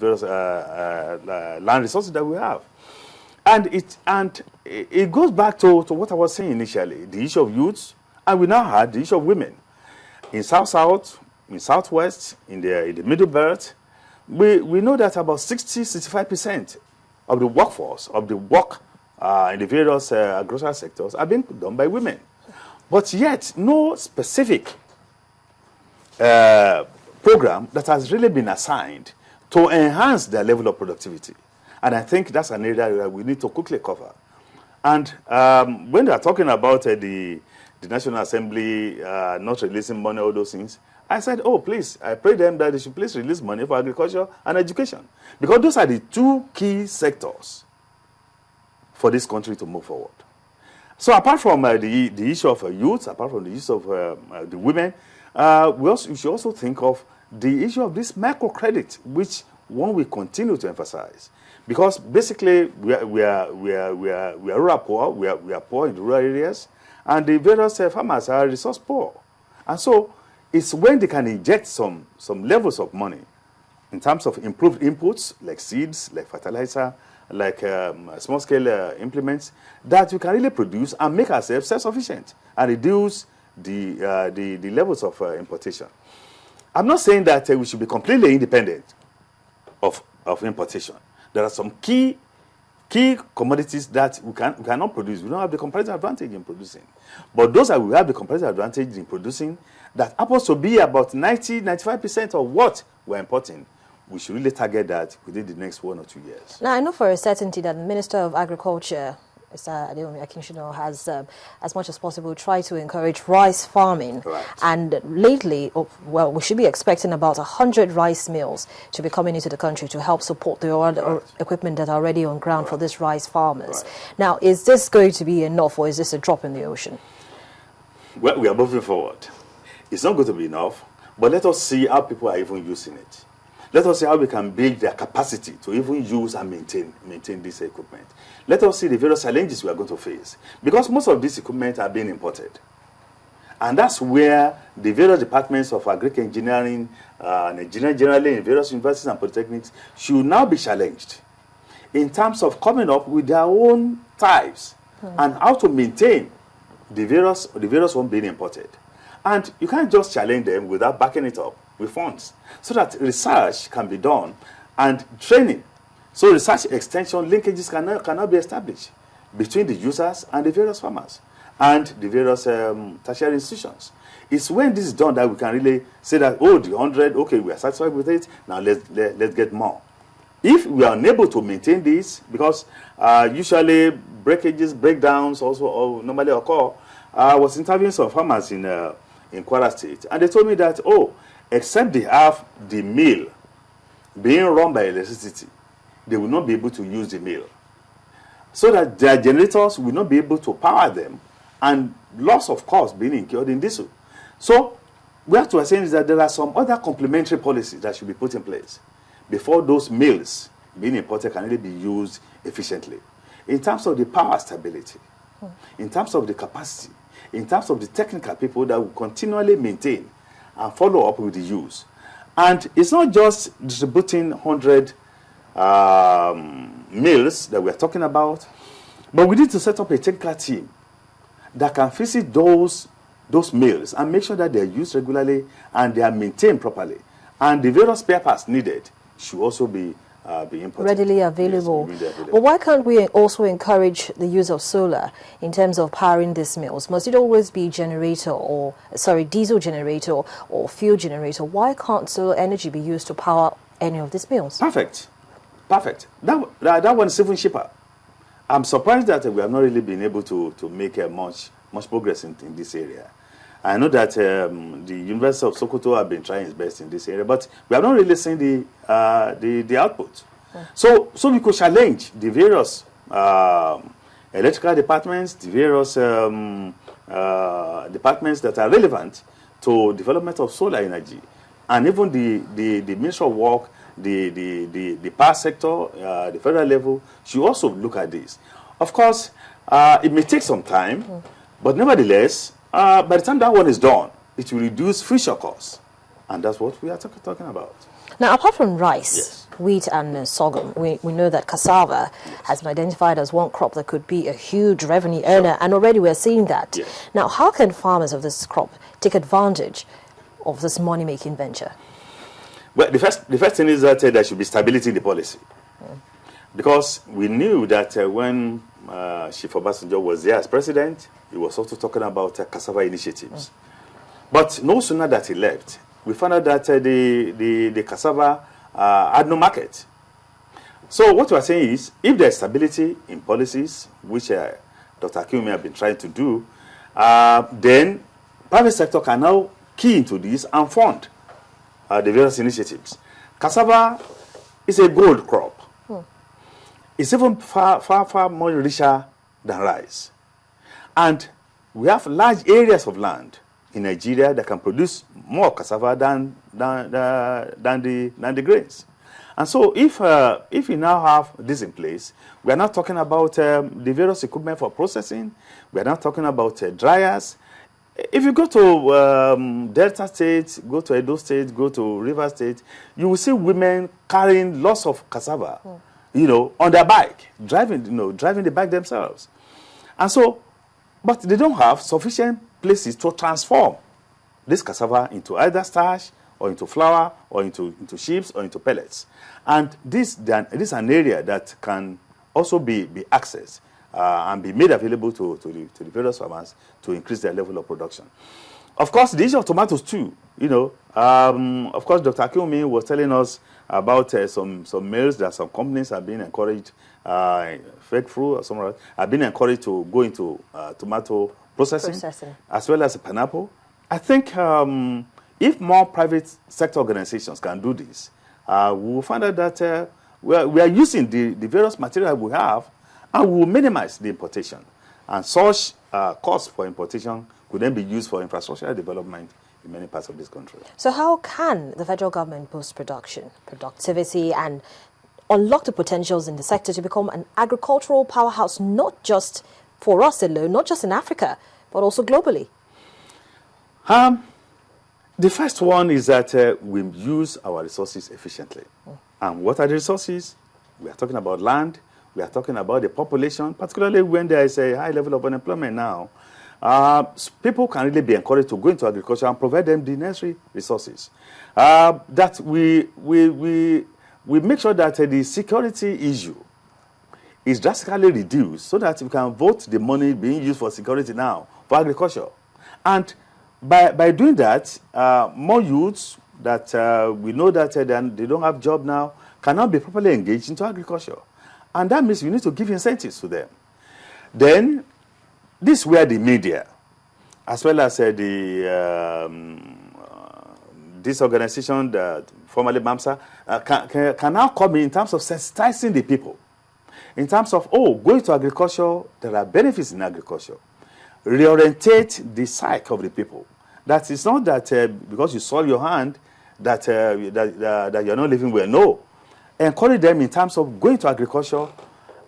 various land resources that we have. And it goes back to what I was saying initially, the issue of youths, and we now had the issue of women. In South-South, in Southwest, in the Middle Belt, we know that about 60–65% of the workforce, of the work in the various agricultural sectors are being done by women. But yet, no specific program that has really been assigned to enhance their level of productivity. And I think that's an area that we need to quickly cover. And when they are talking about the National Assembly not releasing money, all those things, I said, oh, please, I pray them that they should please release money for agriculture and education. Because those are the two key sectors for this country to move forward. So apart from the issue of youth, apart from the issue of the women, we should also think of the issue of this microcredit, which one will continue to emphasize. Because basically, we are rural poor, we are poor in the rural areas, and the various farmers are resource poor. And so it's when they can inject some levels of money in terms of improved inputs, like seeds, like fertilizer, like small-scale implements, that we can really produce and make ourselves self-sufficient and reduce the levels of importation. I'm not saying that we should be completely independent of importation. There are some key commodities that we cannot produce. We don't have the competitive advantage in producing. But those that we have the competitive advantage in producing, that happens to be about 90–95% of what we're importing, we should really target that within the next 1 or 2 years. Now, I know for a certainty that the Minister of Agriculture, Mr. Adeomi Akinshino, has, as much as possible, tried to encourage rice farming. Right. And lately, well, we should be expecting about 100 rice mills to be coming into the country to help support the other equipment that are already on ground for these rice farmers. Now, is this going to be enough, or is this a drop in the ocean? Well, we are moving forward. It's not going to be enough, but let us see how people are even using it. Let us see how we can build their capacity to even use and maintain this equipment. Let us see the various challenges we are going to face, because most of this equipment are being imported. And that's where the various departments of agriculture engineering, engineering generally in various universities and polytechnics should now be challenged in terms of coming up with their own types and how to maintain the various ones being imported. And you can't just challenge them without backing it up with funds, so that research can be done and training. So research extension linkages cannot be established between the users and the various farmers and the various tertiary institutions. It's when this is done that we can really say that, oh, the 100, okay, we are satisfied with it, now let's get more. If we are unable to maintain this, because usually breakages, breakdowns also normally occur. I was interviewing some farmers in Kwara State, and they told me that, oh, except they have the mill being run by electricity, they will not be able to use the mill. So that their generators will not be able to power them, and loss of cost being incurred in diesel. So what we are saying is that there are some other complementary policies that should be put in place before those mills being imported can really be used efficiently. In terms of the power stability, in terms of the capacity, in terms of the technical people that will continually maintain and follow up with the use. And it's not just distributing 100 mills that we're talking about, but we need to set up a technical team that can visit those mills and make sure that they're used regularly and they are maintained properly. And the various spare parts needed should also be imported. Readily available. Yes, but why can't we also encourage the use of solar in terms of powering these mills? Must it always be diesel generator or fuel generator? Why can't solar energy be used to power any of these mills? Perfect. That one is even cheaper. I'm surprised that we have not really been able to make much progress in this area. I know that the University of Sokoto have been trying its best in this area, but we have not really seen the output. So we could challenge the various electrical departments, the various departments that are relevant to development of solar energy, and even the Ministry of Work, the power sector, the federal level should also look at this. Of course, it may take some time, but nevertheless, by the time that one is done, it will reduce future costs. And that's what we are talking about. Now, apart from rice, Yes. wheat and sorghum, we know that cassava has been identified as one crop that could be a huge revenue earner, and already we're seeing that. Yes. Now, how can farmers of this crop take advantage of this money-making venture? Well, the first thing is that there should be stability in the policy. Because we knew that when Chief Obasanjo was there as president, he was also talking about cassava initiatives. But no sooner that he left, we found out that the cassava had no market. So what we are saying is, if there is stability in policies, which Dr. Akinwumi have been trying to do, then private sector can now key into this and fund the various initiatives. Cassava is a gold crop. It's even far more richer than rice. And we have large areas of land in Nigeria that can produce more cassava than the grains. And so if we now have this in place, we are not talking about the various equipment for processing. We are not talking about dryers. If you go to Delta State, go to Edo State, go to River State, you will see women carrying lots of cassava, on their bike, driving the bike themselves. And so, but they don't have sufficient places to transform this cassava into either starch or into flour or into chips or into pellets. And this is an area that can also be accessed and be made available to the various farmers to increase their level of production. Of course, the issue of tomatoes too, of course, Dr. Akinwumi was telling us about some mills that some companies have been encouraged, fake fruit or somewhere else, have been encouraged to go into tomato processing, as well as pineapple. I think if more private sector organizations can do this, we will find out that we are using the various materials we have, and we will minimize the importation. And such costs for importation could then be used for infrastructural development in many parts of this country. So how can the federal government boost production, productivity, and unlock the potentials in the sector to become an agricultural powerhouse, not just for us alone, not just in Africa, but also globally? The first one is that we use our resources efficiently. And what are the resources? We are talking about land. We are talking about the population, particularly when there is a high level of unemployment now. People can really be encouraged to go into agriculture and provide them the necessary resources. That we make sure that the security issue is drastically reduced so that we can vote the money being used for security now for agriculture. And by doing that, more youths that we know that they don't have job now can now be properly engaged into agriculture. And that means we need to give incentives to them. Then, this is where the media, as well as this organization, formerly MAMSA, can now come in terms of sensitizing the people. In terms of, going to agriculture, there are benefits in agriculture. Reorientate the psyche of the people. That is not that because you soil your hand that you're not living well. No. Encourage them in terms of going to agriculture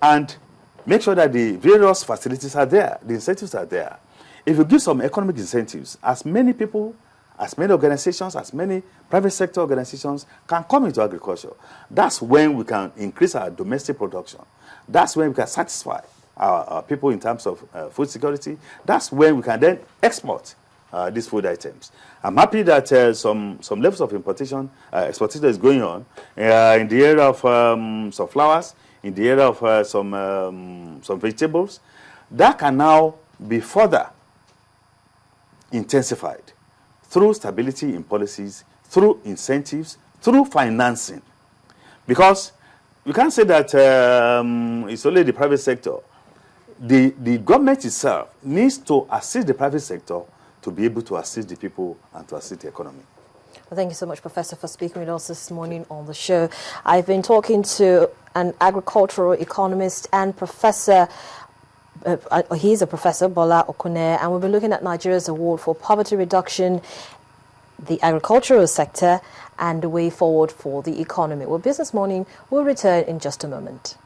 and make sure that the various facilities are there, the incentives are there. If you give some economic incentives, as many people, as many organizations, as many private sector organizations can come into agriculture. That's when we can increase our domestic production. That's when we can satisfy our people in terms of food security. That's when we can then export these food items. I'm happy that some levels of exportation is going on in the area of some flowers, in the area of some vegetables. That can now be further intensified through stability in policies, through incentives, through financing. Because we can't say that it's only the private sector. The government itself needs to assist the private sector to be able to assist the people and to assist the economy. Well, thank you so much, Professor, for speaking with us this morning on the show. I've been talking to an agricultural economist and professor. He's a professor, Bola Okuneye, and we'll be looking at Nigeria's award for poverty reduction, the agricultural sector, and the way forward for the economy. Well, Business Morning will return in just a moment.